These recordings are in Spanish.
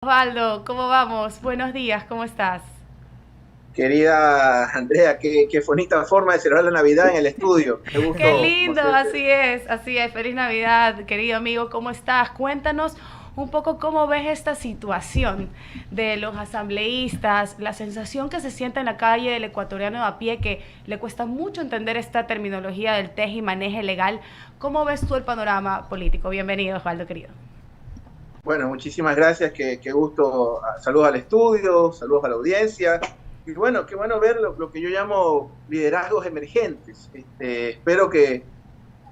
Osvaldo, ¿cómo vamos? Buenos días, ¿cómo estás? Querida Andrea, qué bonita forma de celebrar la Navidad en el estudio. Qué Qué gusto lindo, conocerte. así es, así es. Feliz Navidad, querido amigo, ¿cómo estás? Cuéntanos un poco cómo ves esta situación de los asambleístas, la sensación que se siente en la calle del ecuatoriano de a pie, que le cuesta mucho entender esta terminología del teje y maneje legal. ¿Cómo ves tú el panorama político? Bienvenido, Osvaldo, querido. Bueno, muchísimas gracias, qué gusto. Saludos al estudio, saludos a la audiencia. Y bueno, qué bueno ver lo que yo llamo liderazgos emergentes. Espero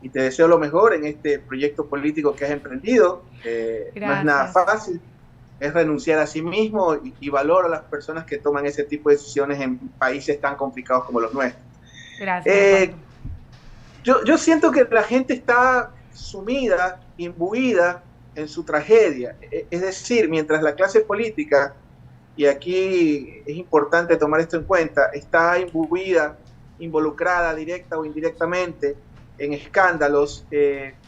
y te deseo lo mejor en este proyecto político que has emprendido. No es nada Gracias. fácil, es renunciar a sí mismo y valoro a las personas que toman ese tipo de decisiones en países tan complicados como los nuestros. Gracias, Osvaldo. Eh, yo siento que la gente está sumida, imbuida en su tragedia. Es decir, mientras la clase política, y aquí es importante tomar esto en cuenta, está imbuida, involucrada directa o indirectamente en escándalos,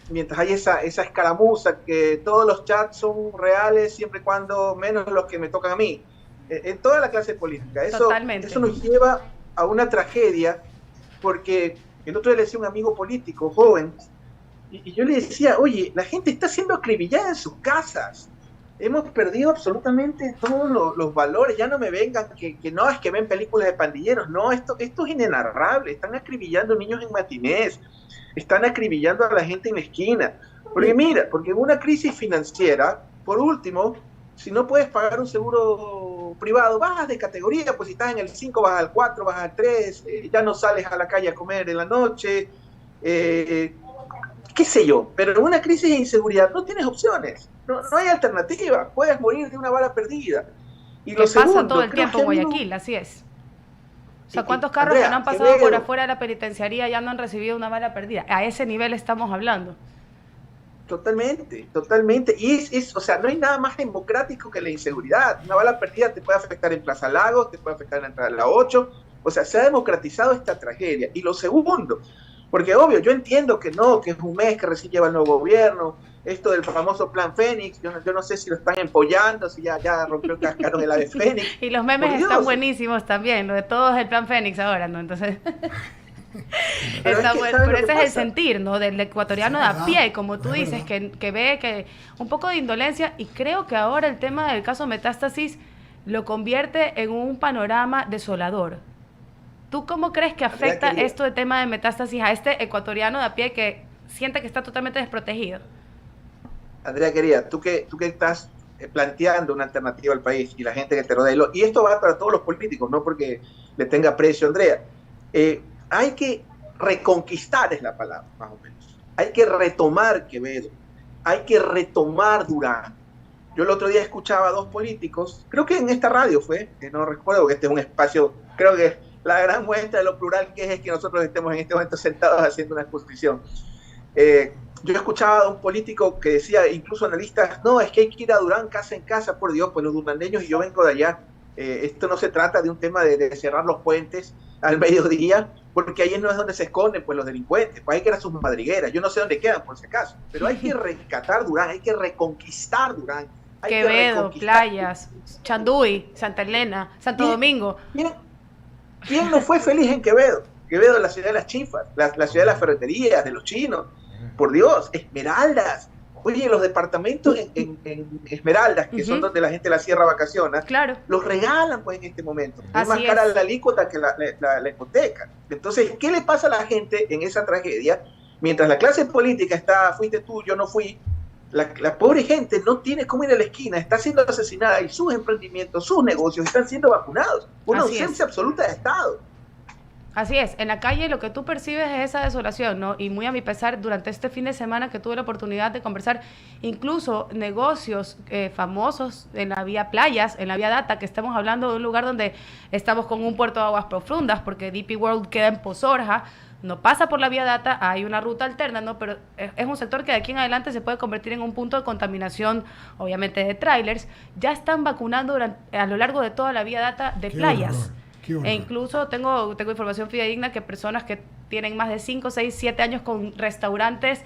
mientras hay esa escaramuza que todos los chats son reales siempre y cuando menos los que me tocan a mí. En toda la clase política. Eso Totalmente. nos lleva a una tragedia porque el otro día le decía a un amigo político joven, y yo le decía, oye, la gente está siendo acribillada en sus casas. Hemos perdido absolutamente todos los valores. Ya no me vengan que no, es que ven películas de pandilleros. No, esto es inenarrable. Están acribillando niños en matinés. Están acribillando a la gente en la esquina. Porque mira, porque en una crisis financiera, por último, si no puedes pagar un seguro privado, bajas de categoría, pues si estás en el 5 bajas al 4 bajas al 3 ya no sales a la calle a comer en la noche, eh, qué sé yo, pero en una crisis de inseguridad no tienes opciones, no hay alternativa, puedes morir de una bala perdida. Y lo Que pasa todo segundo, el creo tiempo que en ha habido, Guayaquil, así es. O sea, ¿cuántos carros que no Andrea, han pasado por Quevedo, afuera de la penitenciaría ya no han recibido una bala perdida? A ese nivel estamos hablando. totalmente, totalmente. O sea, no hay nada más democrático que la inseguridad. Una bala perdida te puede afectar en Plaza Lagos, te puede afectar en la entrada de la 8. O sea, se ha democratizado esta tragedia. Y lo segundo, porque obvio, yo entiendo que no, que es un mes que recién lleva el nuevo gobierno, esto del famoso Plan Fénix, yo no sé si lo están empollando, si ya rompió el cascarón el ave Fénix. Y los Por memes están Dios, buenísimos también, lo de todo es el plan Fénix ahora, ¿no? Entonces, pero es está que, bueno. ¿sabes Pero lo que ese es el pasa? sentir, ¿no? Del Eso ecuatoriano es de a verdad, pie, como tú no es dices, verdad. que ve que un poco de indolencia, y creo que ahora el tema del caso Metástasis lo convierte en un panorama desolador. ¿Tú cómo crees que Andrea afecta querida, esto de tema de Metástasis a este ecuatoriano de a pie que siente que está totalmente desprotegido? Andrea querida, tú que estás planteando una alternativa al país y la gente que te rodea, y esto va para todos los políticos, no porque le tenga precio, Andrea, hay que reconquistar, es la palabra, más o menos. Hay que retomar Quevedo, hay que retomar Durán. Yo el otro día escuchaba a dos políticos, creo que en esta radio fue, que no recuerdo, que este es un espacio, creo que la gran muestra de lo plural que es que nosotros estemos en este momento sentados haciendo una exposición. Yo escuchaba a un político que decía, incluso analistas, no, es que hay que ir a Durán casa en casa, por Dios, pues los durandeños y yo vengo de allá. Esto no se trata de un tema de cerrar los puentes al mediodía, porque ahí no es donde se esconden pues los delincuentes, pues hay que ir a sus madrigueras, yo no sé dónde quedan por si acaso, pero hay que rescatar Durán, hay que reconquistar Durán, hay que Quevedo, reconquistar. playas, Chanduy, Santa Elena, Santo ¿Quién, Domingo. quién, quién no fue feliz en Quevedo? Quevedo es la ciudad de las chifas, la ciudad de las ferreterías, de los chinos. Por Dios, Esmeraldas. Oye, los departamentos en Esmeraldas, que son Ujú, donde la gente de la sierra vacaciona, claro, los regalan pues en este momento. Es más así cara es. la alícuota que la hipoteca. Entonces, ¿qué le pasa a la gente en esa tragedia? Mientras la clase política está, fuiste tú, yo no fui, la pobre gente no tiene cómo ir a la esquina, está siendo asesinada y sus emprendimientos, sus negocios están siendo vacunados. Una Así es. ausencia absoluta de Estado. Así es, en la calle lo que tú percibes es esa desolación, ¿no? Y muy a mi pesar, durante este fin de semana que tuve la oportunidad de conversar, incluso negocios famosos en la vía playas, en la vía Data, que estamos hablando de un lugar donde estamos con un puerto de aguas profundas, porque DP World queda en Pozorja, no pasa por la vía Data, hay una ruta alterna, ¿no? Pero es un sector que de aquí en adelante se puede convertir en un punto de contaminación, obviamente de trailers. Ya están vacunando a lo largo de toda la vía Data de Qué horror, playas. qué E horror. incluso tengo información fidedigna que personas que tienen más de 5 6 7 años con restaurantes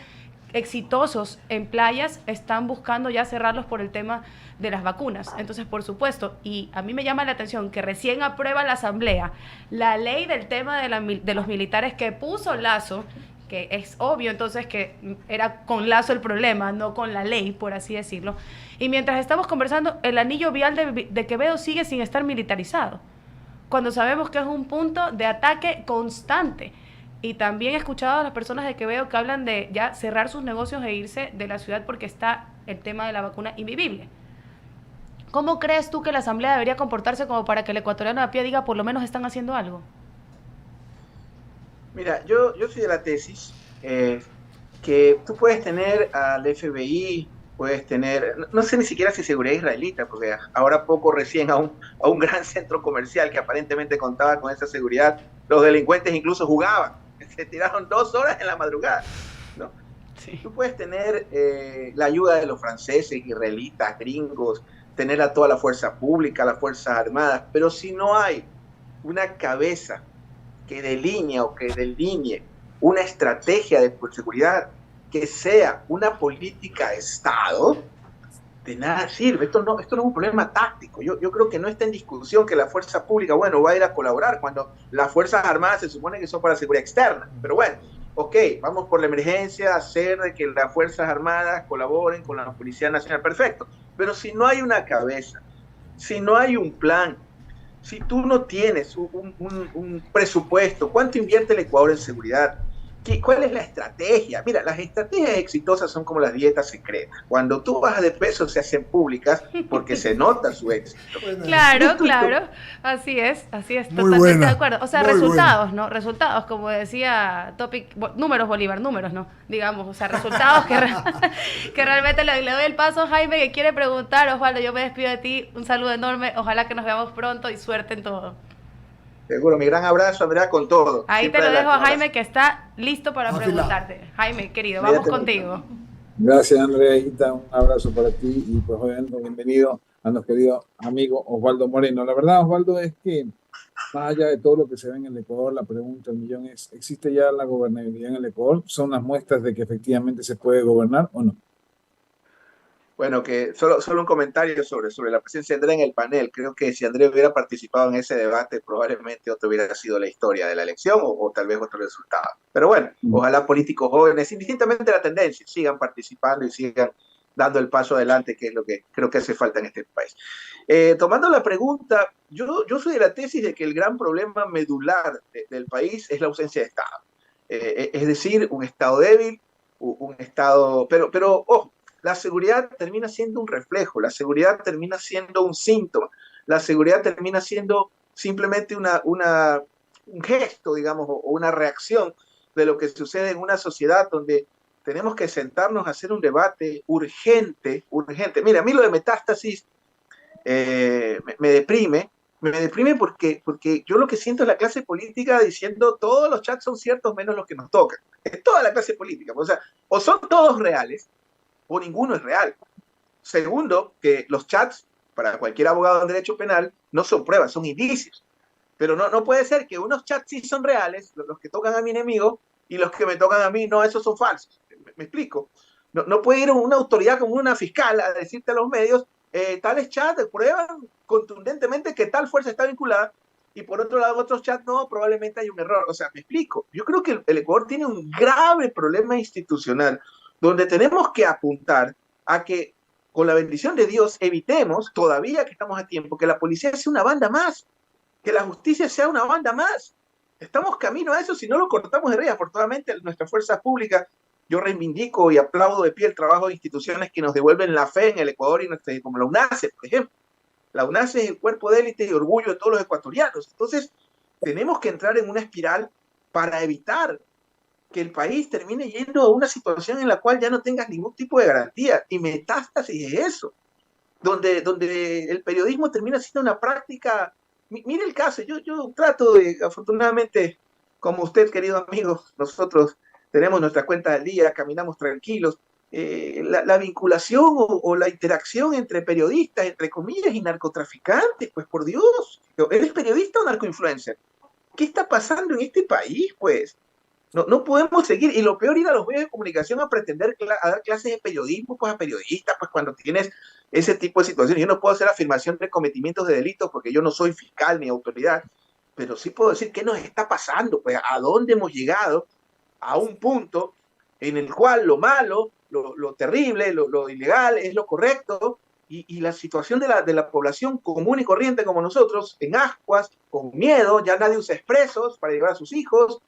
exitosos en playas están buscando ya cerrarlos por el tema de las vacunas. Entonces, por supuesto, y a mí me llama la atención que recién aprueba la Asamblea la ley del tema de los militares que puso Lazo, que es obvio entonces que era con Lazo el problema, no con la ley, por así decirlo. Y mientras estamos conversando, el anillo vial de Quevedo sigue sin estar militarizado, cuando sabemos que es un punto de ataque constante. Y también he escuchado a las personas de Quevedo que hablan de ya cerrar sus negocios e irse de la ciudad porque está el tema de la vacuna invivible. ¿Cómo crees tú que la Asamblea debería comportarse como para que el ecuatoriano de a pie diga por lo menos están haciendo algo? Mira, yo soy de la tesis que tú puedes tener al FBI, puedes tener, no sé ni siquiera si seguridad israelita, porque ahora poco recién a un gran centro comercial que aparentemente contaba con esa seguridad, los delincuentes incluso jugaban, se tiraron 2 horas en la madrugada, ¿no? Sí. Tú puedes tener la ayuda de los franceses, israelitas, gringos, tener a toda la fuerza pública, las fuerzas armadas, pero si no hay una cabeza que delinee o que delinee una estrategia de seguridad que sea una política de Estado, de nada sirve. Esto no es un problema táctico. Yo creo que no está en discusión que la fuerza pública, bueno, va a ir a colaborar cuando las Fuerzas Armadas se supone que son para seguridad externa. Pero bueno, ok, vamos por la emergencia, hacer de que las Fuerzas Armadas colaboren con la Policía Nacional, perfecto. Pero si no hay una cabeza, si no hay un plan, si tú no tienes un presupuesto, ¿cuánto invierte el Ecuador en seguridad? ¿Cuál es la estrategia? Mira, las estrategias exitosas son como las dietas secretas. Cuando tú bajas de peso se hacen públicas porque se nota su éxito. Claro, claro, así es, totalmente de acuerdo. O sea, resultados, ¿no? Resultados, como decía Topic, números Bolívar, números, ¿no? Digamos, o sea, resultados que realmente le doy el paso a Jaime que quiere preguntar. Osvaldo, yo me despido de ti, un saludo enorme, ojalá que nos veamos pronto y suerte en todo. Seguro, mi gran abrazo, Andrea, con todo. Ahí siempre te lo dejo a Jaime, que está listo para preguntarte. Jaime, querido, vamos contigo. Gracias, Andreita, un abrazo para ti y pues obviamente bienvenido a nuestro querido amigo Osvaldo Moreno. La verdad, Osvaldo, es que más allá de todo lo que se ve en el Ecuador, la pregunta del millón es, ¿existe ya la gobernabilidad en el Ecuador? ¿Son las muestras de que efectivamente se puede gobernar o no? Bueno, que solo un comentario sobre la presencia de Andrea en el panel. Creo que si Andrea hubiera participado en ese debate, probablemente otro hubiera sido la historia de la elección o tal vez otro resultado. Pero bueno, ojalá políticos jóvenes, indistintamente de la tendencia, sigan participando y sigan dando el paso adelante, que es lo que creo que hace falta en este país. Tomando la pregunta, yo soy de la tesis de que el gran problema medular del país es la ausencia de Estado. Es decir, un Estado débil, un Estado... Pero ojo, la seguridad termina siendo un reflejo, la seguridad termina siendo un síntoma, la seguridad termina siendo simplemente un gesto, digamos, o una reacción de lo que sucede en una sociedad donde tenemos que sentarnos a hacer un debate urgente. Mira, a mí lo de Metástasis me deprime porque yo lo que siento es la clase política diciendo todos los chats son ciertos menos los que nos tocan. Es toda la clase política, o sea, o son todos reales, o ninguno es real. Segundo, que los chats, para cualquier abogado en derecho penal, no son pruebas, son indicios. Pero no puede ser que unos chats sí son reales, los que tocan a mi enemigo, y los que me tocan a mí, no, esos son falsos. ¿Me explico? No puede ir una autoridad como una fiscal a decirte a los medios, tales chats prueban contundentemente que tal fuerza está vinculada, y por otro lado, otros chats no, probablemente hay un error. O sea, me explico. Yo creo que el Ecuador tiene un grave problema institucional donde tenemos que apuntar a que, con la bendición de Dios, evitemos, todavía que estamos a tiempo, que la policía sea una banda más, que la justicia sea una banda más. Estamos camino a eso si no lo cortamos de raíz. Afortunadamente, nuestras fuerzas públicas, yo reivindico y aplaudo de pie el trabajo de instituciones que nos devuelven la fe en el Ecuador, y como la UNACE, por ejemplo. La UNACE es el cuerpo de élite y orgullo de todos los ecuatorianos. Entonces, tenemos que entrar en una espiral para evitar que el país termine yendo a una situación en la cual ya no tengas ningún tipo de garantía. Y Metástasis es eso, donde el periodismo termina siendo una práctica. Mire el caso, yo trato de, afortunadamente, como usted, querido amigo, nosotros tenemos nuestra cuenta del día, caminamos tranquilos. La vinculación o la interacción entre periodistas, entre comillas, y narcotraficantes, pues por Dios, ¿eres periodista o narcoinfluencer? ¿Qué está pasando en este país, pues? No podemos seguir, y lo peor ir a los medios de comunicación a pretender a dar clases de periodismo pues a periodistas, pues cuando tienes ese tipo de situaciones. Yo no puedo hacer afirmación de cometimientos de delitos porque yo no soy fiscal ni autoridad, pero sí puedo decir qué nos está pasando, pues a dónde hemos llegado a un punto en el cual lo malo, lo terrible, lo ilegal es lo correcto, y la situación de la población común y corriente como nosotros, en ascuas, con miedo, ya nadie usa expresos para llevar a sus hijos,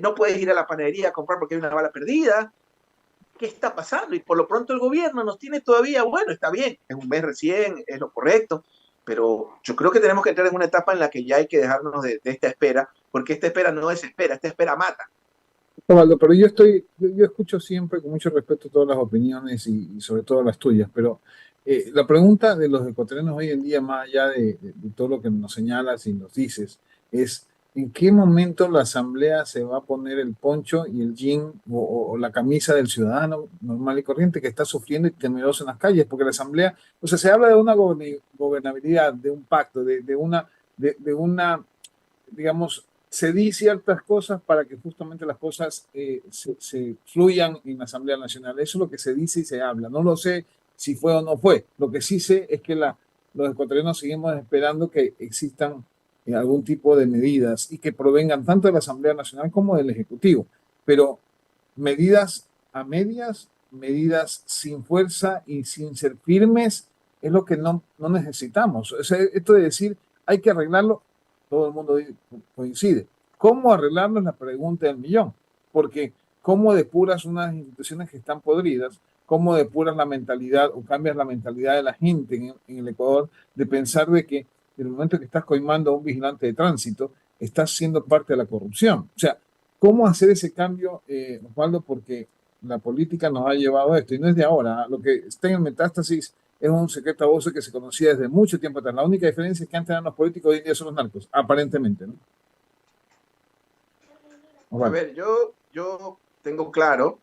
no puedes ir a la panadería a comprar porque hay una bala perdida. ¿Qué está pasando? Y por lo pronto el gobierno nos tiene todavía, bueno, está bien, es un mes recién, es lo correcto, pero yo creo que tenemos que entrar en una etapa en la que ya hay que dejarnos de esta espera, porque esta espera no desespera, esta espera mata. Osvaldo, pero yo escucho siempre con mucho respeto todas las opiniones y sobre todo las tuyas, pero la pregunta de los ecuatorianos hoy en día, más allá de todo lo que nos señalas y nos dices, es ¿en qué momento la Asamblea se va a poner el poncho y el jean o la camisa del ciudadano normal y corriente que está sufriendo y temeroso en las calles? Porque la Asamblea, o sea, se habla de una gobernabilidad, de un pacto, de una digamos, se di ciertas cosas para que justamente las cosas se fluyan en la Asamblea Nacional. Eso es lo que se dice y se habla. No lo sé si fue o no fue. Lo que sí sé es que los ecuatorianos seguimos esperando que existan algún tipo de medidas y que provengan tanto de la Asamblea Nacional como del Ejecutivo. Pero medidas a medias, medidas sin fuerza y sin ser firmes, es lo que no necesitamos. O sea, esto de decir, hay que arreglarlo, todo el mundo coincide. ¿Cómo arreglarlo? Es la pregunta del millón. Porque ¿cómo depuras unas instituciones que están podridas? ¿Cómo depuras la mentalidad o cambias la mentalidad de la gente en el Ecuador de pensar de que en el momento que estás coimando a un vigilante de tránsito, estás siendo parte de la corrupción? O sea, ¿cómo hacer ese cambio, Osvaldo? Porque la política nos ha llevado a esto y no es de ahora. Lo que está en el metástasis es un secreto a voces que se conocía desde mucho tiempo atrás. La única diferencia es que antes eran los políticos, hoy en día son los narcos, aparentemente, ¿no? A Osvaldo. ver, yo tengo claro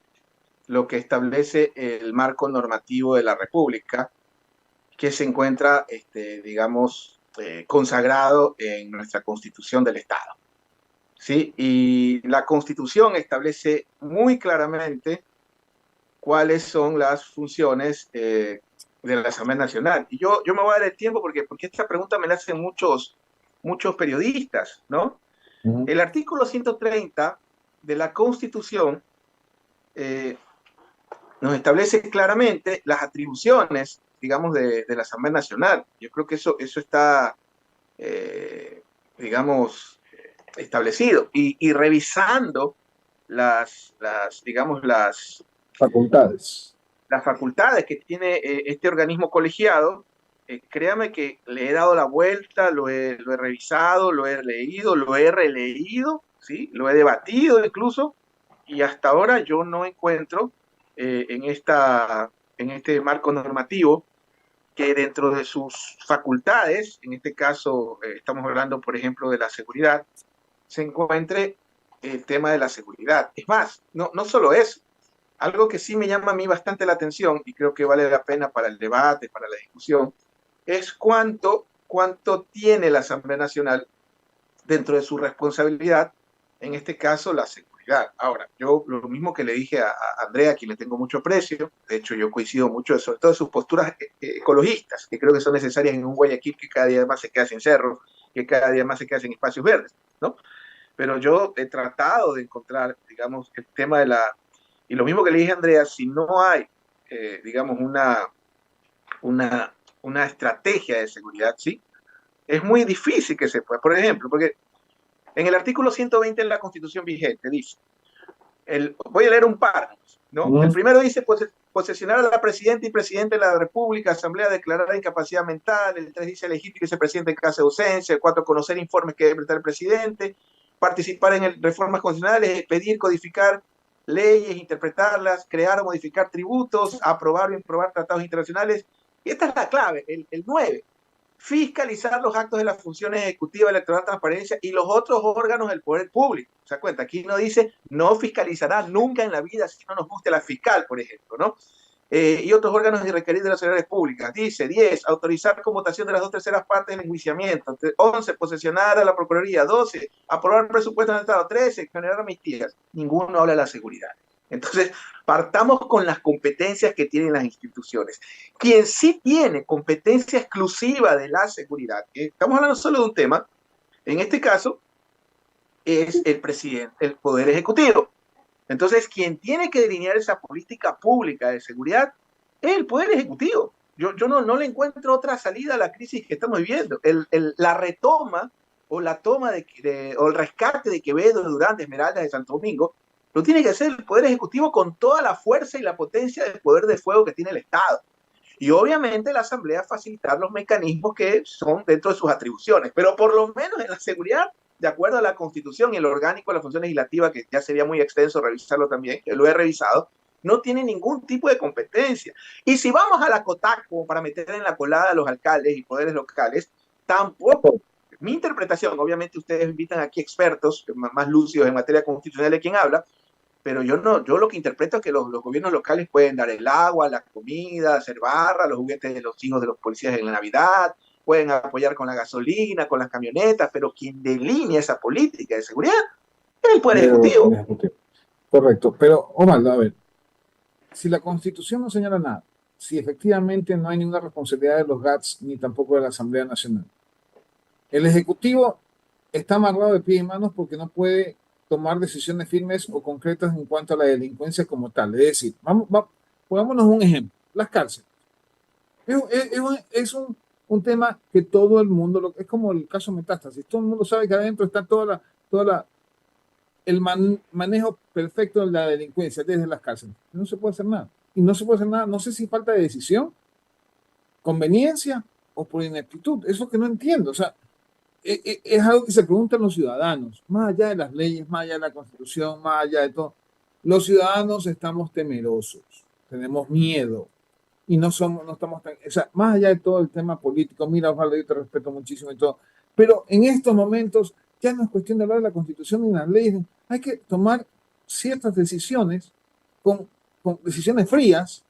lo que establece el marco normativo de la República, que se encuentra, digamos, consagrado en nuestra Constitución del Estado. ¿Sí? Y la Constitución establece muy claramente cuáles son las funciones de la Asamblea Nacional. Y yo me voy a dar el tiempo porque esta pregunta me la hacen muchos periodistas, ¿no? Uh -huh. El artículo 130 de la Constitución eh, nos establece claramente las atribuciones, digamos, de la Asamblea Nacional. Yo creo que eso está, digamos, establecido. Y revisando digamos, Facultades. las facultades que tiene este organismo colegiado, créame que le he dado la vuelta, lo he revisado, lo he leído, lo he releído, ¿sí? Lo he debatido incluso, y hasta ahora yo no encuentro en este marco normativo que dentro de sus facultades, en este caso estamos hablando, por ejemplo, de la seguridad, se encuentre el tema de la seguridad. Es más, no solo eso, algo que sí me llama a mí bastante la atención y creo que vale la pena para el debate, para la discusión, es cuánto tiene la Asamblea Nacional dentro de su responsabilidad, en este caso la seguridad. Ahora, yo lo mismo que le dije a Andrea, a quien le tengo mucho aprecio, de hecho yo coincido mucho, sobre todo de sus posturas ecologistas, que creo que son necesarias en un Guayaquil que cada día más se queda sin cerros, que cada día más se queda sin espacios verdes, ¿no? Pero yo he tratado de encontrar, digamos, el tema de la... Y lo mismo que le dije a Andrea, si no hay, digamos, una estrategia de seguridad, ¿sí? Es muy difícil que se pueda. Por ejemplo, porque en el artículo 120 de la Constitución vigente dice, voy a leer un par, ¿no? El primero dice, posesionar a la presidenta y presidente de la República, Asamblea declarada incapacidad mental. El 3 dice, elegir vicepresidente en caso de ausencia. El 4, conocer informes que debe prestar el presidente. Participar en reformas constitucionales, pedir, codificar leyes, interpretarlas, crear o modificar tributos, aprobar o improbar tratados internacionales. Y esta es la clave, el 9. Fiscalizar los actos de las funciones ejecutivas, electoral, transparencia y los otros órganos del poder público. ¿Se da cuenta? Aquí no dice, no fiscalizará nunca en la vida si no nos guste la fiscal, por ejemplo, ¿no? y otros órganos y requerir de las autoridades públicas. Dice 10, autorizar con votación de las 2/3 partes del enjuiciamiento. 11, posesionar a la Procuraduría. 12, aprobar presupuestos del Estado. 13, generar amnistías. Ninguno habla de la seguridad. Entonces, partamos con las competencias que tienen las instituciones. Quien sí tiene competencia exclusiva de la seguridad, estamos hablando solo de un tema, en este caso, es el presidente, el Poder Ejecutivo. Entonces, quien tiene que delinear esa política pública de seguridad es el Poder Ejecutivo. Yo no le encuentro otra salida a la crisis que estamos viviendo. La retoma o la toma o el rescate de Quevedo, Durán, de Esmeraldas, de Santo Domingo, lo tiene que hacer el Poder Ejecutivo con toda la fuerza y la potencia del poder de fuego que tiene el Estado. Y obviamente la Asamblea facilitar los mecanismos que son dentro de sus atribuciones. Pero por lo menos en la seguridad, de acuerdo a la Constitución y el orgánico de la función legislativa, que ya sería muy extenso revisarlo también, que lo he revisado, no tiene ningún tipo de competencia. Y si vamos a la COTAC como para meter en la colada a los alcaldes y poderes locales, tampoco. Mi interpretación, obviamente ustedes invitan aquí expertos más lúcidos en materia constitucional de quien habla, pero yo lo que interpreto es que los gobiernos locales pueden dar el agua, la comida, hacer barra, los juguetes de los hijos de los policías en la Navidad, pueden apoyar con la gasolina, con las camionetas, pero quien delinea esa política de seguridad es el Poder Ejecutivo. Correcto, pero Osvaldo, a ver, si la Constitución no señala nada, si efectivamente no hay ninguna responsabilidad de los GATS ni tampoco de la Asamblea Nacional, el Ejecutivo está amarrado de pies y manos porque no puede tomar decisiones firmes o concretas en cuanto a la delincuencia como tal. Es decir, pongámonos un ejemplo, las cárceles. Es un tema que todo el mundo, es como el caso Metástasis, todo el mundo sabe que adentro está el manejo perfecto de la delincuencia desde las cárceles. No se puede hacer nada. Y no se puede hacer nada, no sé si falta de decisión, conveniencia o por ineptitud. Eso que no entiendo. O sea, es algo que se preguntan los ciudadanos, más allá de las leyes, más allá de la Constitución, más allá de todo. Los ciudadanos estamos temerosos, tenemos miedo y no estamos tan, o sea, más allá de todo el tema político, mira, Osvaldo, yo te respeto muchísimo y todo, pero en estos momentos ya no es cuestión de hablar de la Constitución ni de las leyes, hay que tomar ciertas decisiones con decisiones frías,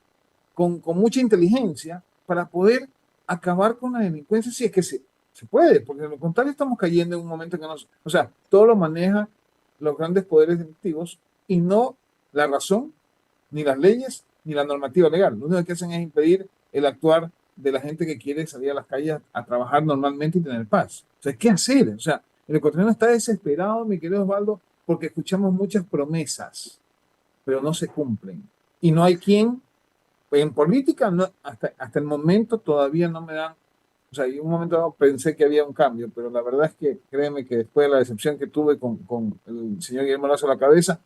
con mucha inteligencia para poder acabar con la delincuencia si es que se puede, porque de lo contrario estamos cayendo en un momento que no, o sea, todo lo maneja los grandes poderes delictivos y no la razón, ni las leyes, ni la normativa legal. Lo único que hacen es impedir el actuar de la gente que quiere salir a las calles a trabajar normalmente y tener paz. O sea, ¿qué hacer? O sea, el ecuatoriano está desesperado, mi querido Osvaldo, porque escuchamos muchas promesas, pero no se cumplen. Y no hay quien, en política, no, hasta el momento todavía no me dan. O sea, en un momento pensé que había un cambio, pero la verdad es que créeme que después de la decepción que tuve con el señor Guillermo Lazo a la cabeza,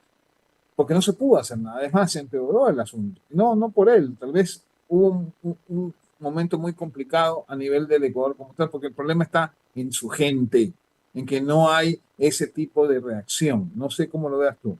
porque no se pudo hacer nada, además se empeoró el asunto. No por él, tal vez hubo un momento muy complicado a nivel del Ecuador como tal, porque el problema está en su gente, en que no hay ese tipo de reacción. No sé cómo lo veas tú.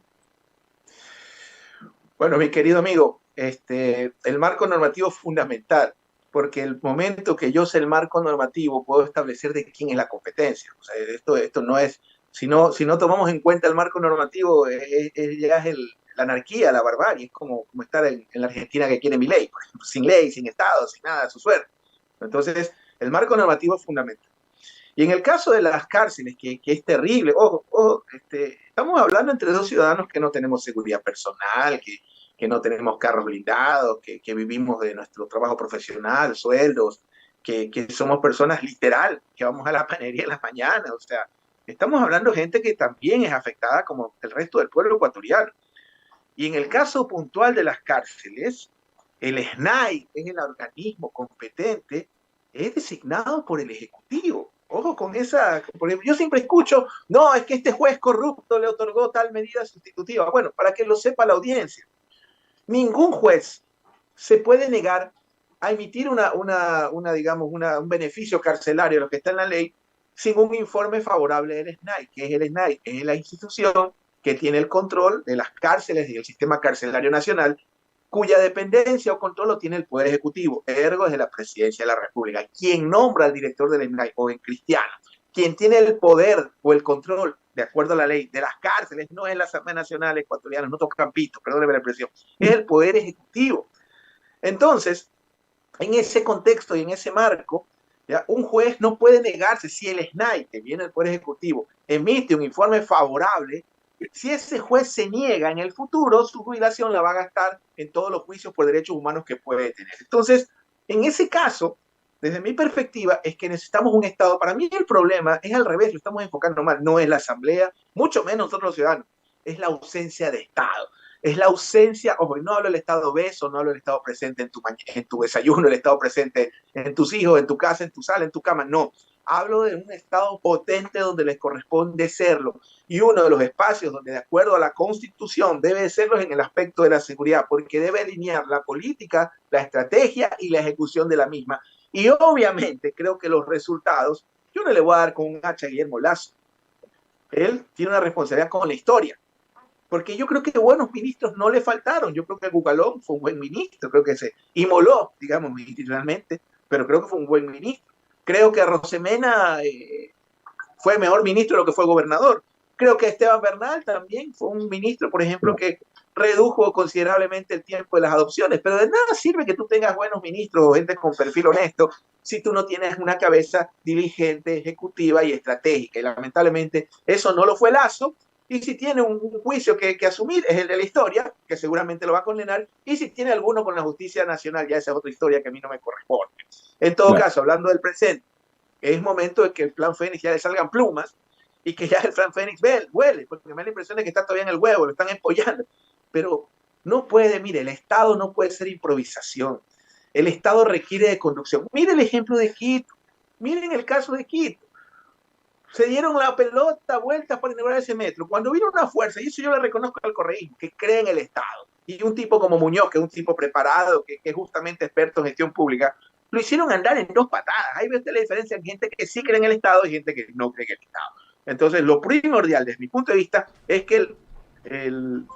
Bueno, mi querido amigo, el marco normativo es fundamental, porque el momento que yo sé el marco normativo puedo establecer de quién es la competencia. O sea, esto no es, si no tomamos en cuenta el marco normativo, ya es la anarquía, la barbarie, es como estar en la Argentina que quiere mi ley, por ejemplo, sin ley, sin Estado, sin nada, a su suerte. Entonces, el marco normativo es fundamental. Y en el caso de las cárceles, que es terrible, estamos hablando entre dos ciudadanos que no tenemos seguridad personal, que no tenemos carros blindados, que vivimos de nuestro trabajo profesional, sueldos, que somos personas literal, que vamos a la panadería en las mañanas. O sea, estamos hablando de gente que también es afectada como el resto del pueblo ecuatoriano. Y en el caso puntual de las cárceles, el SNAI, que es el organismo competente, es designado por el Ejecutivo. Ojo con esa, porque yo siempre escucho, no, es que este juez corrupto le otorgó tal medida sustitutiva. Bueno, para que lo sepa la audiencia, ningún juez se puede negar a emitir un beneficio carcelario, lo que está en la ley, sin un informe favorable del SNAI. ¿Qué es el SNAI? Es la institución que tiene el control de las cárceles y el sistema carcelario nacional, cuya dependencia o control lo tiene el Poder Ejecutivo, ergo desde la Presidencia de la República. Quien nombra al director del SNAI, o en cristiano, quien tiene el poder o el control, de acuerdo a la ley, de las cárceles, no es la Asamblea Nacional Ecuatoriana, no toca campito, perdóneme la expresión, es el Poder Ejecutivo. Entonces, en ese contexto y en ese marco, ¿ya? Un juez no puede negarse si el SNAI, que viene del Poder Ejecutivo, emite un informe favorable. Si ese juez se niega en el futuro, su jubilación la va a gastar en todos los juicios por derechos humanos que puede tener. Entonces, en ese caso, desde mi perspectiva, es que necesitamos un Estado. Para mí el problema es al revés, lo estamos enfocando mal. No es la Asamblea, mucho menos nosotros los ciudadanos. Es la ausencia de Estado. Es la ausencia, ojo, no hablo del Estado beso, no hablo del Estado presente en tu desayuno, el Estado presente en tus hijos, en tu casa, en tu sala, en tu cama. No, hablo de un Estado potente donde les corresponde serlo. Y uno de los espacios donde, de acuerdo a la Constitución, debe serlo en el aspecto de la seguridad, porque debe alinear la política, la estrategia y la ejecución de la misma. Y obviamente creo que los resultados, yo no le voy a dar con un hacha a Guillermo Lasso. Él tiene una responsabilidad con la historia, porque yo creo que buenos ministros no le faltaron. Yo creo que Bucalón fue un buen ministro, creo que se inmoló, digamos, institucionalmente, pero creo que fue un buen ministro. Creo que Rosemena fue mejor ministro de lo que fue gobernador. Creo que Esteban Bernal también fue un ministro, por ejemplo, que redujo considerablemente el tiempo de las adopciones, pero de nada sirve que tú tengas buenos ministros o gente con perfil honesto si tú no tienes una cabeza diligente, ejecutiva y estratégica. Y lamentablemente eso no lo fue Lasso. Y si tiene un juicio que asumir es el de la historia, que seguramente lo va a condenar, y si tiene alguno con la justicia nacional, ya esa es otra historia que a mí no me corresponde. En todo caso, hablando del presente, es momento de que el plan Fénix ya le salgan plumas y que ya el plan Fénix vuele, porque me da la impresión de que está todavía en el huevo, lo están empollando. Pero no puede, mire, el Estado no puede ser improvisación. El Estado requiere de conducción. Mire el ejemplo de Quito. Miren el caso de Quito. Se dieron la pelota, vueltas para inaugurar ese metro. Cuando vino una fuerza, y eso yo le reconozco al correísmo, que cree en el Estado, y un tipo como Muñoz, que es un tipo preparado, que es justamente experto en gestión pública, lo hicieron andar en dos patadas. Ahí ve usted la diferencia en gente que sí cree en el Estado y gente que no cree en el Estado. Entonces, lo primordial, desde mi punto de vista, es que el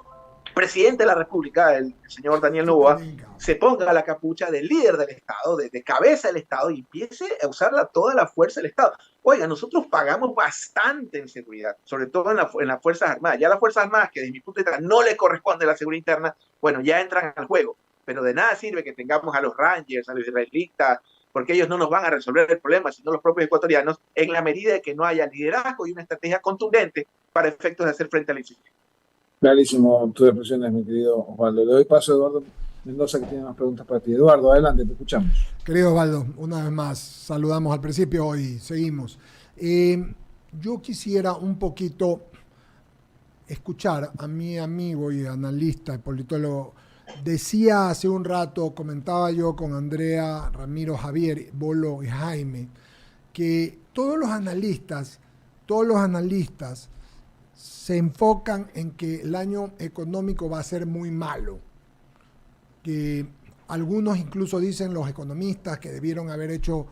presidente de la República, el señor Daniel Noboa, se ponga la capucha de líder del Estado, de cabeza del Estado, y empiece a usar toda la fuerza del Estado. Oiga, nosotros pagamos bastante en seguridad, sobre todo en las Fuerzas Armadas. Ya las Fuerzas Armadas, que desde mi punto de vista no le corresponde la seguridad interna, bueno, ya entran al juego. Pero de nada sirve que tengamos a los Rangers, a los israelitas, porque ellos no nos van a resolver el problema, sino los propios ecuatorianos, en la medida de que no haya liderazgo y una estrategia contundente para efectos de hacer frente a la inseguridad. Clarísimo tus expresiones, mi querido Osvaldo. Le doy paso a Eduardo Mendoza, que tiene más preguntas para ti. Eduardo, adelante, te escuchamos. Querido Osvaldo, una vez más, saludamos al principio y seguimos. Yo quisiera un poquito escuchar a mi amigo y analista, politólogo. Decía hace un rato, comentaba yo con Andrea, Ramiro, Javier, Bolo y Jaime, que todos los analistas se enfocan en que el año económico va a ser muy malo. Que algunos incluso dicen, los economistas, que debieron haber hecho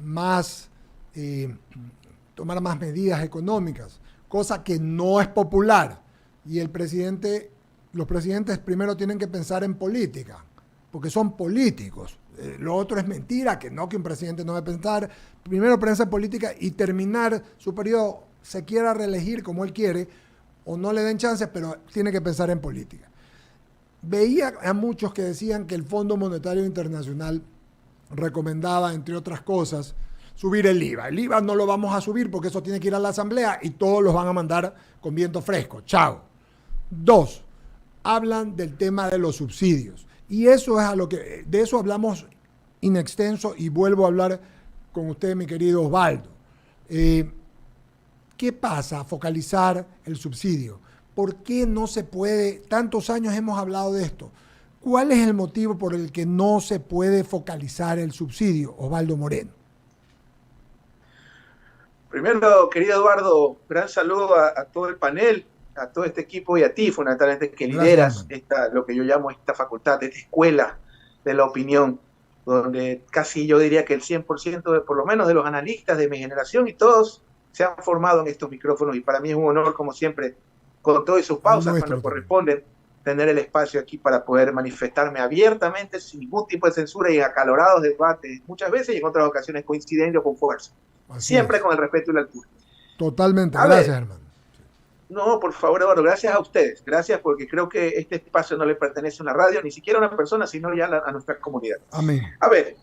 más, tomar más medidas económicas, cosa que no es popular. Y los presidentes primero tienen que pensar en política, porque son políticos. Lo otro es mentira, que un presidente no debe pensar. Primero piensa en política y terminar su periodo, se quiera reelegir como él quiere, o no le den chances, pero tiene que pensar en política. Veía a muchos que decían que el Fondo Monetario Internacional recomendaba, entre otras cosas, subir el IVA. El IVA no lo vamos a subir porque eso tiene que ir a la Asamblea y todos los van a mandar con viento fresco. Chao. 2, hablan del tema de los subsidios. Y eso es de eso hablamos in extenso y vuelvo a hablar con usted, mi querido Osvaldo. ¿Qué pasa? Focalizar el subsidio. ¿Por qué no se puede? Tantos años hemos hablado de esto. ¿Cuál es el motivo por el que no se puede focalizar el subsidio, Osvaldo Moreno? Primero, querido Eduardo, gran saludo a todo el panel, a todo este equipo y a ti, fundamentalmente, que lideras lo que yo llamo esta facultad, esta escuela de la opinión, donde casi yo diría que el 100% por lo menos de los analistas de mi generación y todos se han formado en estos micrófonos, y para mí es un honor, como siempre, con todas sus pausas cuando corresponden, tener el espacio aquí para poder manifestarme abiertamente, sin ningún tipo de censura y acalorados debates, muchas veces y en otras ocasiones coincidentes o con fuerza. Siempre con el respeto y la altura. Totalmente, gracias, hermano. No, por favor, Eduardo, gracias a ustedes. Gracias porque creo que este espacio no le pertenece a una radio, ni siquiera a una persona, sino ya a nuestra comunidad. Amén. A ver,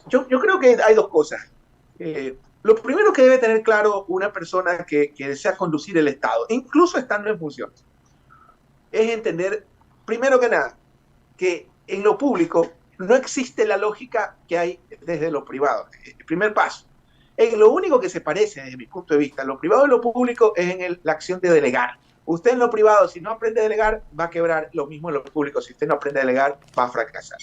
yo creo que hay dos cosas. Lo primero que debe tener claro una persona que desea conducir el Estado, incluso estando en funciones, es entender, primero que nada, que en lo público no existe la lógica que hay desde lo privado. El primer paso. En lo único que se parece, desde mi punto de vista, lo privado y lo público es en la acción de delegar. Usted en lo privado, si no aprende a delegar, va a quebrar. Lo mismo en lo público, si usted no aprende a delegar, va a fracasar.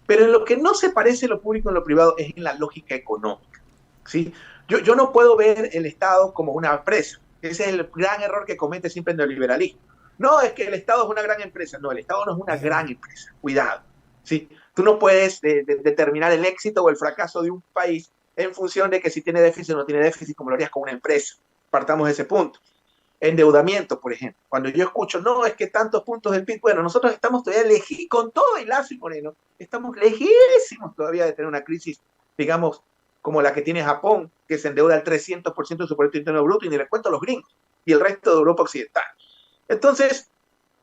Pero en lo que no se parece lo público en lo privado es en la lógica económica, ¿sí? Yo no puedo ver el Estado como una empresa. Ese es el gran error que comete siempre el neoliberalismo. No, es que el Estado es una gran empresa. No, el Estado no es una gran empresa. Cuidado, ¿sí? Tú no puedes determinar el éxito o el fracaso de un país en función de que si tiene déficit o no tiene déficit, como lo harías con una empresa. Partamos de ese punto. Endeudamiento, por ejemplo. Cuando yo escucho, no, es que tantos puntos del PIB, bueno, nosotros estamos todavía con todo y Lazo y Moreno, estamos lejísimos todavía de tener una crisis, digamos, como la que tiene Japón, que se endeuda al 300% de su Producto Interno Bruto, y ni les cuento a los gringos, y el resto de Europa Occidental. Entonces,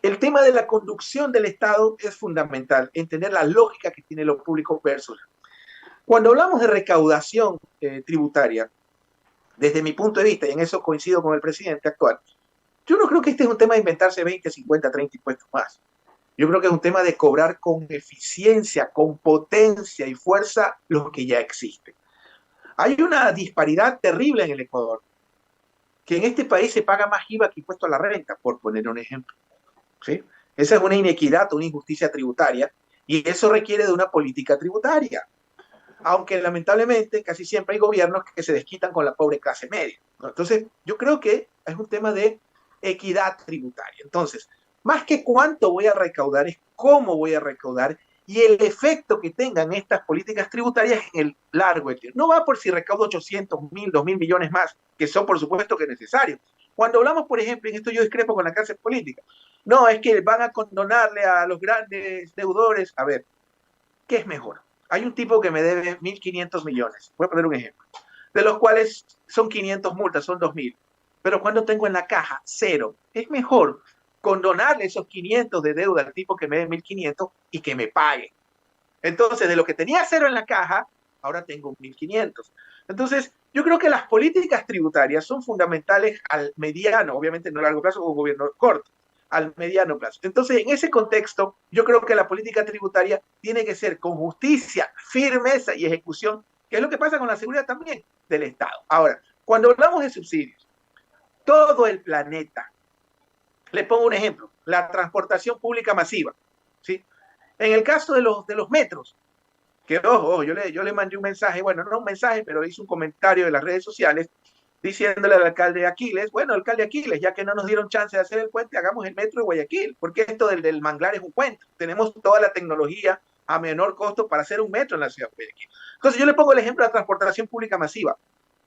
el tema de la conducción del Estado es fundamental, entender la lógica que tiene lo público versus. Cuando hablamos de recaudación tributaria, desde mi punto de vista, y en eso coincido con el presidente actual, yo no creo que este es un tema de inventarse 20, 50, 30 impuestos más. Yo creo que es un tema de cobrar con eficiencia, con potencia y fuerza lo que ya existe. Hay una disparidad terrible en el Ecuador, que en este país se paga más IVA que impuesto a la renta, por poner un ejemplo, ¿sí? Esa es una inequidad, una injusticia tributaria, y eso requiere de una política tributaria. Aunque lamentablemente casi siempre hay gobiernos que se desquitan con la pobre clase media, ¿no? Entonces, yo creo que es un tema de equidad tributaria. Entonces, más que cuánto voy a recaudar, es cómo voy a recaudar y el efecto que tengan estas políticas tributarias en el largo tiempo. No va por si recaudo 800.000, 2.000 millones más, que son por supuesto que necesarios. Cuando hablamos, por ejemplo, en esto yo discrepo con la clase política, no, es que van a condonarle a los grandes deudores. A ver, ¿qué es mejor? Hay un tipo que me debe 1.500 millones, voy a poner un ejemplo, de los cuales son 500 multas, son 2.000. Pero cuando tengo en la caja cero, es mejor condonarle esos 500 de deuda al tipo que me dé 1.500 y que me pague. Entonces, de lo que tenía cero en la caja, ahora tengo 1.500. Entonces, yo creo que las políticas tributarias son fundamentales al mediano, obviamente no a largo plazo, o un gobierno corto, al mediano plazo. Entonces, en ese contexto, yo creo que la política tributaria tiene que ser con justicia, firmeza y ejecución, que es lo que pasa con la seguridad también del Estado. Ahora, cuando hablamos de subsidios, todo el planeta, le pongo un ejemplo, la transportación pública masiva, ¿sí? En el caso de los metros, que ojo, yo le mandé un mensaje, bueno, no un mensaje, pero hice un comentario en las redes sociales diciéndole al alcalde Aquiles, bueno, alcalde Aquiles, ya que no nos dieron chance de hacer el puente, hagamos el metro de Guayaquil, porque esto del manglar es un cuento. Tenemos toda la tecnología a menor costo para hacer un metro en la ciudad de Guayaquil. Entonces yo le pongo el ejemplo de la transportación pública masiva.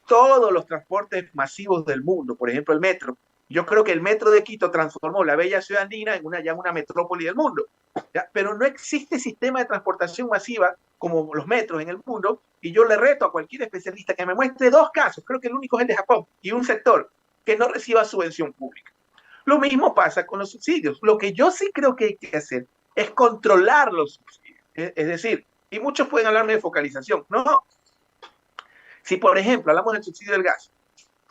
Todos los transportes masivos del mundo, por ejemplo el metro, yo creo que el metro de Quito transformó la bella ciudad andina en una metrópoli del mundo, ¿ya? Pero no existe sistema de transportación masiva como los metros en el mundo, y yo le reto a cualquier especialista que me muestre 2 casos, creo que el único es el de Japón, y un sector que no reciba subvención pública. Lo mismo pasa con los subsidios. Lo que yo sí creo que hay que hacer es controlar los subsidios. Es decir, y muchos pueden hablarme de focalización. No, si por ejemplo hablamos del subsidio del gas,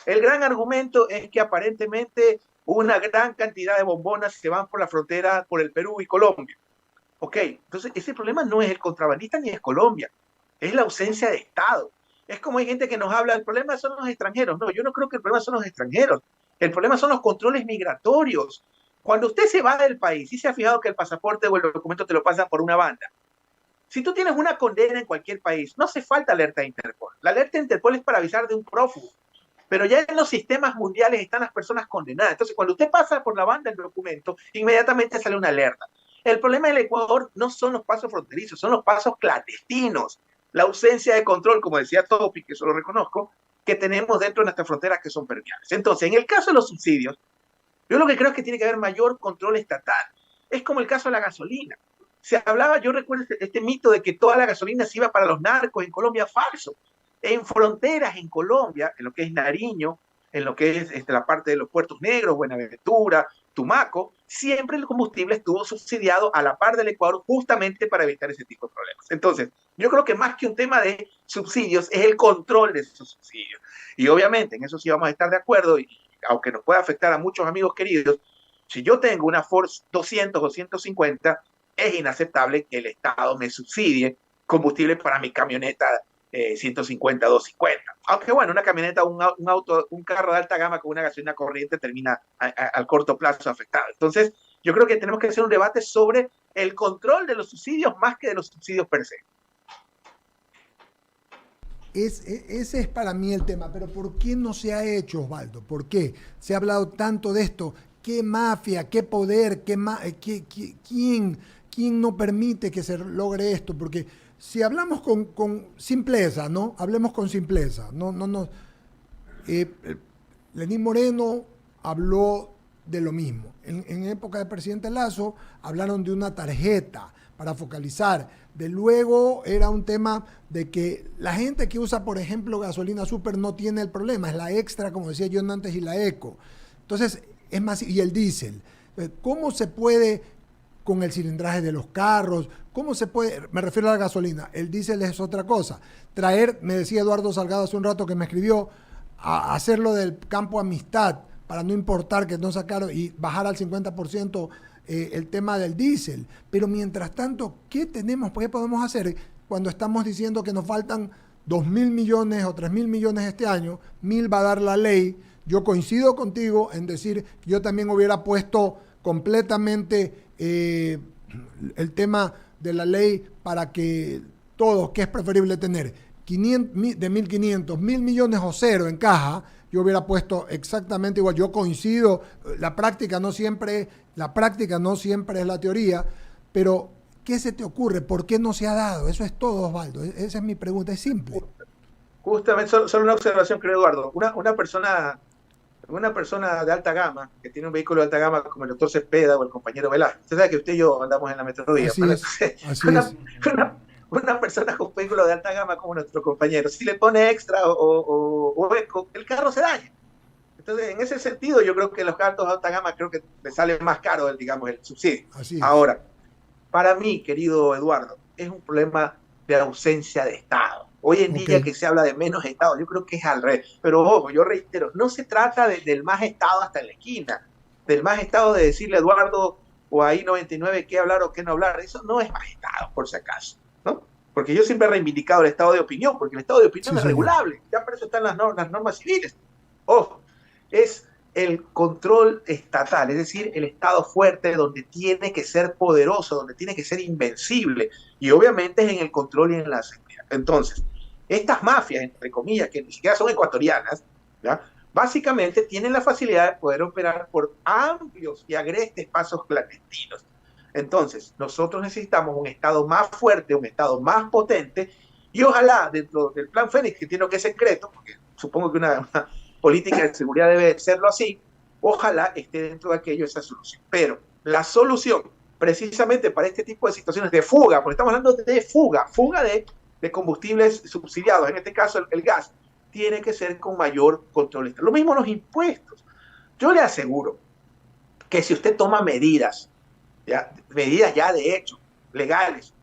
el gran argumento es que aparentemente una gran cantidad de bombonas se van por la frontera por el Perú y Colombia. Ok, entonces ese problema no es el contrabandista ni es Colombia, es la ausencia de Estado. Es como hay gente que nos habla, el problema son los extranjeros. No, yo no creo que el problema son los extranjeros. El problema son los controles migratorios. Cuando usted se va del país y se ha fijado que el pasaporte o el documento te lo pasan por una banda, si tú tienes una condena en cualquier país, no hace falta alerta de Interpol. La alerta de Interpol es para avisar de un prófugo. Pero ya en los sistemas mundiales están las personas condenadas. Entonces, cuando usted pasa por la banda del documento, inmediatamente sale una alerta. El problema del Ecuador no son los pasos fronterizos, son los pasos clandestinos. La ausencia de control, como decía Topi, que eso lo reconozco, que tenemos dentro de nuestras fronteras que son permeables. Entonces, en el caso de los subsidios, yo lo que creo es que tiene que haber mayor control estatal. Es como el caso de la gasolina. Se hablaba, yo recuerdo este mito de que toda la gasolina se iba para los narcos en Colombia, falso. En fronteras en Colombia, en lo que es Nariño, en lo que es la parte de los puertos negros, Buenaventura, Tumaco, siempre el combustible estuvo subsidiado a la par del Ecuador justamente para evitar ese tipo de problemas. Entonces, yo creo que más que un tema de subsidios, es el control de esos subsidios. Y obviamente en eso sí vamos a estar de acuerdo, y aunque nos pueda afectar a muchos amigos queridos, si yo tengo una Ford 200 o 150, es inaceptable que el Estado me subsidie combustible para mi camioneta 150, 250. Aunque bueno, una camioneta, un auto, un carro de alta gama con una gasolina corriente termina al corto plazo afectado. Entonces, yo creo que tenemos que hacer un debate sobre el control de los subsidios más que de los subsidios per se. Ese es para mí el tema, pero ¿por qué no se ha hecho, Osvaldo? ¿Por qué? Se ha hablado tanto de esto. ¿Qué mafia, qué poder, quién no permite que se logre esto? Porque si hablamos con simpleza, ¿no? Hablemos con simpleza. Lenín Moreno habló de lo mismo. En época del presidente Lazo hablaron de una tarjeta para focalizar. De luego era un tema de que la gente que usa, por ejemplo, gasolina super no tiene el problema, es la extra, como decía yo antes, y la eco. Entonces, es más, y el diésel. ¿Cómo se puede, con el cilindraje de los carros, cómo se puede, me refiero a la gasolina, el diésel es otra cosa. Traer, me decía Eduardo Salgado hace un rato que me escribió, a hacerlo del campo amistad, para no importar que no sacaron y bajar al 50% el tema del diésel. Pero mientras tanto, ¿qué podemos hacer cuando estamos diciendo que nos faltan 2.000 millones o 3.000 millones este año? 1.000 va a dar la ley. Yo coincido contigo en decir que yo también hubiera puesto completamente el tema de la ley para que todos, que es preferible tener 500, de 1.500, 1.000 millones o cero en caja. Yo hubiera puesto exactamente igual. Yo coincido, la práctica no siempre es la teoría, pero ¿qué se te ocurre? ¿Por qué no se ha dado? Eso es todo, Osvaldo. Esa es mi pregunta, es simple. Justamente, solo una observación, creo, Eduardo. Una persona de alta gama, que tiene un vehículo de alta gama como el doctor Cepeda o el compañero Velázquez, usted sabe que usted y yo andamos en la metodología. Una persona con vehículo de alta gama como nuestro compañero, si le pone extra o eco, el carro se daña. Entonces, en ese sentido, yo creo que los carros de alta gama creo que le sale más caro, digamos, el subsidio. Ahora, para mí, querido Eduardo, es un problema de ausencia de Estado. Hoy en día que se habla de menos Estado, yo creo que es al revés. Pero ojo, yo reitero, no se trata del más Estado hasta en la esquina, del más Estado de decirle a Eduardo o a I-99 qué hablar o qué no hablar. Eso no es más Estado, por si acaso, ¿no? Porque yo siempre he reivindicado el estado de opinión, porque el estado de opinión es regulable, ya por eso están las normas civiles. Ojo, es el control estatal, es decir, el Estado fuerte donde tiene que ser poderoso, donde tiene que ser invencible, y obviamente es en el control y en la seguridad. Entonces, estas mafias, entre comillas, que ni siquiera son ecuatorianas, ¿ya? Básicamente tienen la facilidad de poder operar por amplios y agrestes pasos clandestinos. Entonces, nosotros necesitamos un Estado más fuerte, un Estado más potente, y ojalá dentro del Plan Fénix, que tiene que ser secreto, porque supongo que una política de seguridad debe serlo así, ojalá esté dentro de aquello esa solución. Pero la solución, precisamente para este tipo de situaciones de fuga, porque estamos hablando de fuga de combustibles subsidiados, en este caso el gas, tiene que ser con mayor control. Lo mismo los impuestos. Yo le aseguro que si usted toma medidas ya de hecho, legales,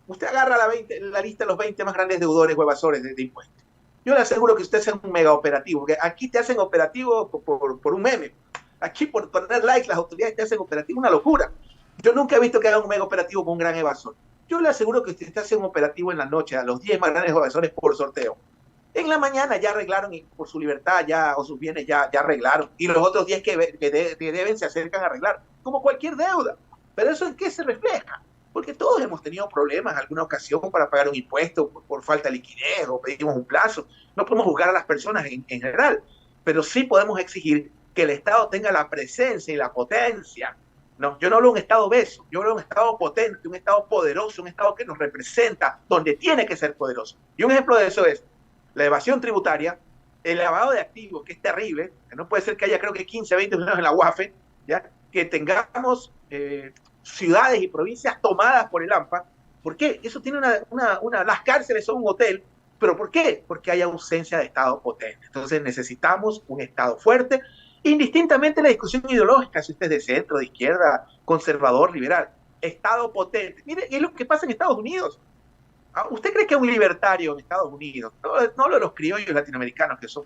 usted agarra la lista de los 20 más grandes deudores o evasores de impuestos. Yo le aseguro que usted sea un mega operativo, porque aquí te hacen operativo por un meme. Aquí por poner like las autoridades te hacen operativo, una locura. Yo nunca he visto que hagan un mega operativo con un gran evasor. Yo le aseguro que usted hace un operativo en la noche a los 10 más grandes evasores por sorteo. En la mañana ya arreglaron y por su libertad o sus bienes ya arreglaron. Y los otros 10 que deben se acercan a arreglar, como cualquier deuda. Pero ¿eso en qué se refleja? Porque todos hemos tenido problemas en alguna ocasión para pagar un impuesto por falta de liquidez o pedimos un plazo. No podemos juzgar a las personas en general, pero sí podemos exigir que el Estado tenga la presencia y la potencia. No, yo no hablo de un Estado obeso, yo hablo de un Estado potente, un Estado poderoso, un Estado que nos representa, donde tiene que ser poderoso. Y un ejemplo de eso es la evasión tributaria, el lavado de activos, que es terrible, que no puede ser que haya creo que 15, 20 millones en la UAFE, ¿ya? Que tengamos ciudades y provincias tomadas por el AMPA. ¿Por qué? Eso tiene las cárceles son un hotel ¿Pero por qué? Porque hay ausencia de Estado potente. Entonces necesitamos un Estado fuerte, indistintamente de la discusión ideológica, si usted es de centro, de izquierda, conservador, liberal. Estado potente. Mire, es lo que pasa en Estados Unidos. ¿Usted cree que un libertario en Estados Unidos, no hablo de los criollos latinoamericanos que son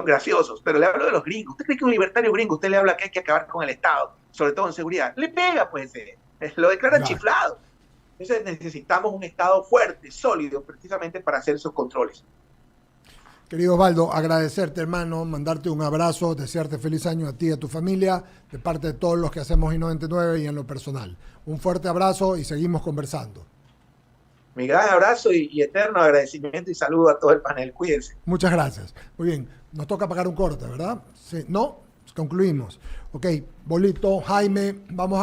graciosos, pero le hablo de los gringos? ¿Usted cree que un libertario gringo, usted le habla que hay que acabar con el Estado, sobre todo en seguridad? Le pega, pues, lo declara chiflado. Entonces necesitamos un Estado fuerte, sólido, precisamente para hacer esos controles. Querido Osvaldo, agradecerte, hermano, mandarte un abrazo, desearte feliz año a ti y a tu familia, de parte de todos los que hacemos I99 y en lo personal. Un fuerte abrazo y seguimos conversando. Mi gran abrazo y eterno agradecimiento y saludo a todo el panel. Cuídense. Muchas gracias. Muy bien, nos toca pagar un corte, ¿verdad? Sí, ¿no? Concluimos. Ok, Bolito, Jaime, vamos a...